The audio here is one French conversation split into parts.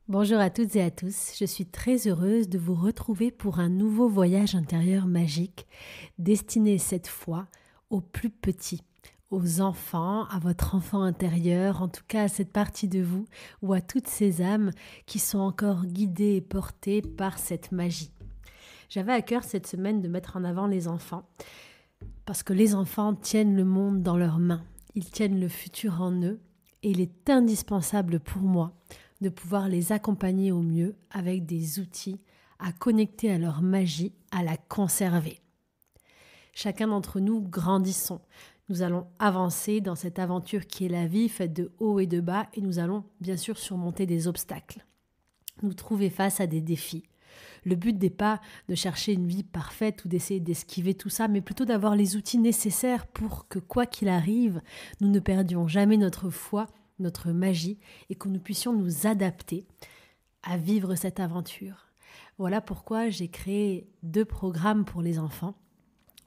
Bonjour à toutes et à tous, je suis très heureuse de vous retrouver pour un nouveau voyage intérieur magique, destiné cette fois aux plus petits, aux enfants, à votre enfant intérieur, en tout cas à cette partie de vous ou à toutes ces âmes qui sont encore guidées et portées par cette magie. J'avais à cœur cette semaine de mettre en avant les enfants, parce que les enfants tiennent le monde dans leurs mains, ils tiennent le futur en eux et il est indispensable pour moi de pouvoir les accompagner au mieux avec des outils à connecter à leur magie, à la conserver. Chacun d'entre nous grandissons. Nous allons avancer dans cette aventure qui est la vie, faite de hauts et de bas, et nous allons bien sûr surmonter des obstacles, nous trouver face à des défis. Le but n'est pas de chercher une vie parfaite ou d'essayer d'esquiver tout ça, mais plutôt d'avoir les outils nécessaires pour que, quoi qu'il arrive, nous ne perdions jamais notre foi, notre magie, et que nous puissions nous adapter à vivre cette aventure. Voilà pourquoi j'ai créé 2 programmes pour les enfants.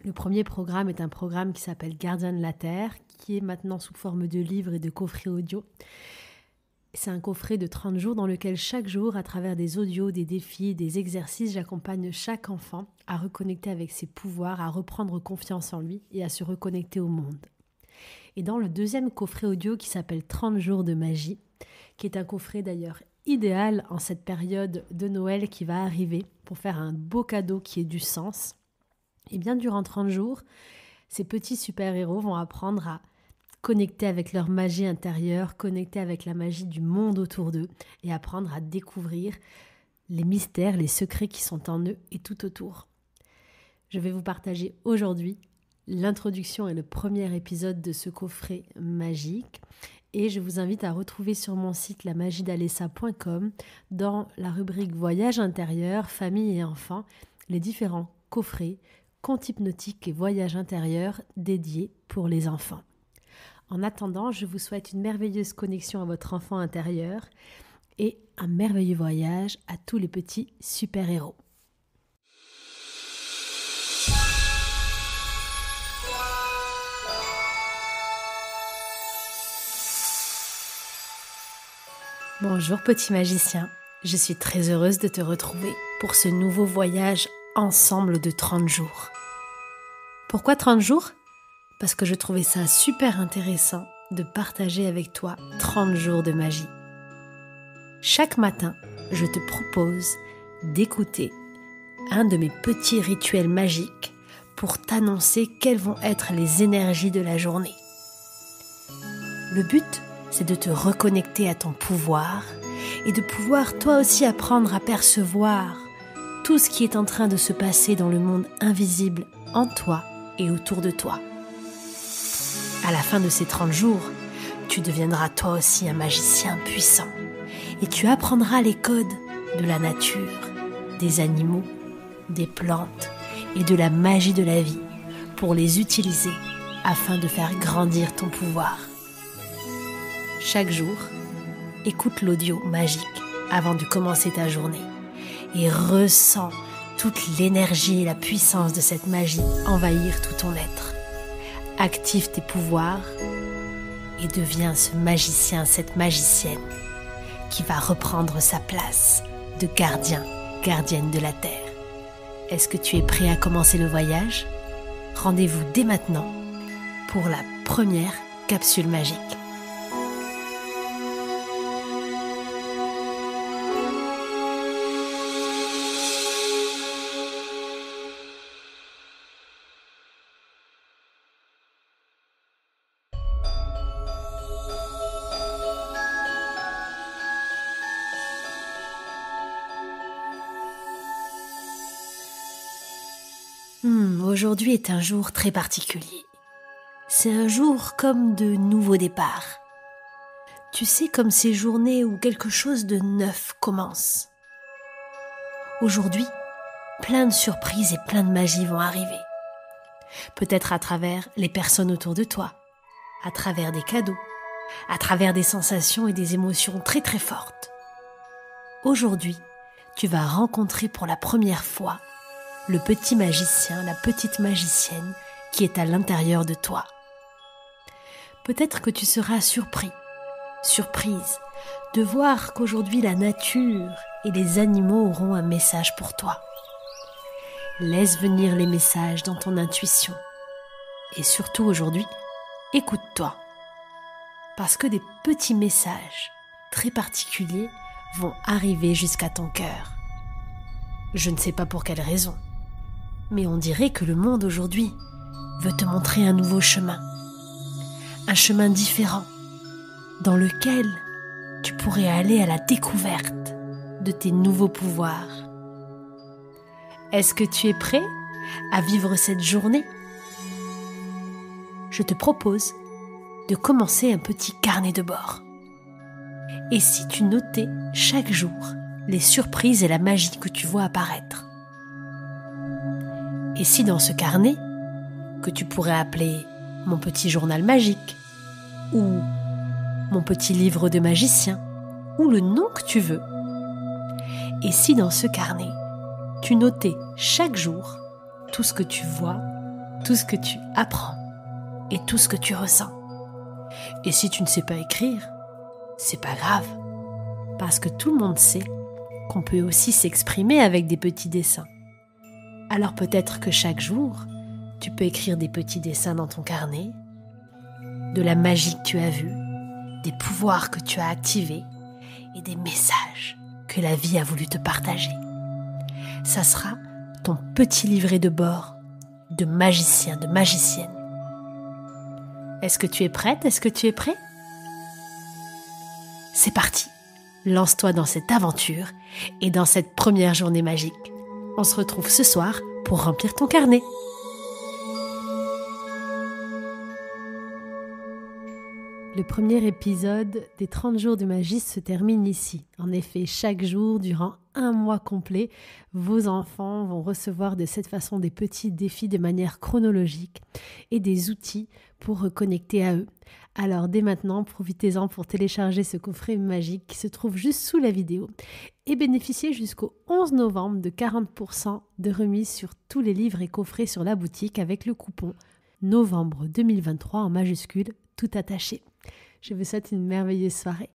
Le premier programme est un programme qui s'appelle Gardien de la Terre, qui est maintenant sous forme de livre et de coffret audio. C'est un coffret de 30 jours dans lequel chaque jour, à travers des audios, des défis, des exercices, j'accompagne chaque enfant à reconnecter avec ses pouvoirs, à reprendre confiance en lui et à se reconnecter au monde. Et dans le deuxième coffret audio qui s'appelle 30 jours de magie, qui est un coffret d'ailleurs idéal en cette période de Noël qui va arriver pour faire un beau cadeau qui ait du sens, et bien durant 30 jours, ces petits super-héros vont apprendre à connecter avec leur magie intérieure, connecter avec la magie du monde autour d'eux et apprendre à découvrir les mystères, les secrets qui sont en eux et tout autour. Je vais vous partager aujourd'hui l'introduction et le premier épisode de ce coffret magique et je vous invite à retrouver sur mon site lamagidalessa.com dans la rubrique Voyage intérieur, famille et enfants les différents coffrets, contes hypnotiques et voyages intérieurs dédiés pour les enfants. En attendant, je vous souhaite une merveilleuse connexion à votre enfant intérieur et un merveilleux voyage à tous les petits super-héros. Bonjour petit magicien, je suis très heureuse de te retrouver pour ce nouveau voyage ensemble de 30 jours. Pourquoi 30 jours ? Parce que je trouvais ça super intéressant de partager avec toi 30 jours de magie. Chaque matin, je te propose d'écouter un de mes petits rituels magiques pour t'annoncer quelles vont être les énergies de la journée. Le but, c'est de te reconnecter à ton pouvoir et de pouvoir toi aussi apprendre à percevoir tout ce qui est en train de se passer dans le monde invisible en toi et autour de toi. À la fin de ces 30 jours, tu deviendras toi aussi un magicien puissant et tu apprendras les codes de la nature, des animaux, des plantes et de la magie de la vie pour les utiliser afin de faire grandir ton pouvoir. Chaque jour, écoute l'audio magique avant de commencer ta journée et ressens toute l'énergie et la puissance de cette magie envahir tout ton être. Active tes pouvoirs et deviens ce magicien, cette magicienne qui va reprendre sa place de gardien, gardienne de la Terre. Est-ce que tu es prêt à commencer le voyage ? Rendez-vous dès maintenant pour la première capsule magique. Aujourd'hui est un jour très particulier. C'est un jour comme de nouveau départ. Tu sais, comme ces journées où quelque chose de neuf commence. Aujourd'hui, plein de surprises et plein de magie vont arriver. Peut-être à travers les personnes autour de toi, à travers des cadeaux, à travers des sensations et des émotions très très fortes. Aujourd'hui, tu vas rencontrer pour la première fois le petit magicien, la petite magicienne qui est à l'intérieur de toi. Peut-être que tu seras surpris, surprise de voir qu'aujourd'hui la nature et les animaux auront un message pour toi. Laisse venir les messages dans ton intuition. Et surtout aujourd'hui, écoute-toi. Parce que des petits messages très particuliers vont arriver jusqu'à ton cœur. Je ne sais pas pour quelle raison, mais on dirait que le monde aujourd'hui veut te montrer un nouveau chemin. Un chemin différent, dans lequel tu pourrais aller à la découverte de tes nouveaux pouvoirs. Est-ce que tu es prêt à vivre cette journée ? Je te propose de commencer un petit carnet de bord. Et si tu notais chaque jour les surprises et la magie que tu vois apparaître ? Et si dans ce carnet, que tu pourrais appeler mon petit journal magique, ou mon petit livre de magicien, ou le nom que tu veux, et si dans ce carnet, tu notais chaque jour tout ce que tu vois, tout ce que tu apprends et tout ce que tu ressens. Et si tu ne sais pas écrire, c'est pas grave, parce que tout le monde sait qu'on peut aussi s'exprimer avec des petits dessins. Alors peut-être que chaque jour, tu peux écrire des petits dessins dans ton carnet, de la magie que tu as vue, des pouvoirs que tu as activés et des messages que la vie a voulu te partager. Ça sera ton petit livret de bord de magicien, de magicienne. Est-ce que tu es prête ? Est-ce que tu es prêt ? C'est parti, lance-toi dans cette aventure et dans cette première journée magique. On se retrouve ce soir pour remplir ton carnet. Le premier épisode des 30 jours de magie se termine ici. En effet, chaque jour, durant un mois complet, vos enfants vont recevoir de cette façon des petits défis de manière chronologique et des outils pour reconnecter à eux. Alors dès maintenant, profitez-en pour télécharger ce coffret magique qui se trouve juste sous la vidéo et bénéficiez jusqu'au 11 novembre de 40% de remise sur tous les livres et coffrets sur la boutique avec le coupon novembre 2023 en majuscule, tout attaché. Je vous souhaite une merveilleuse soirée.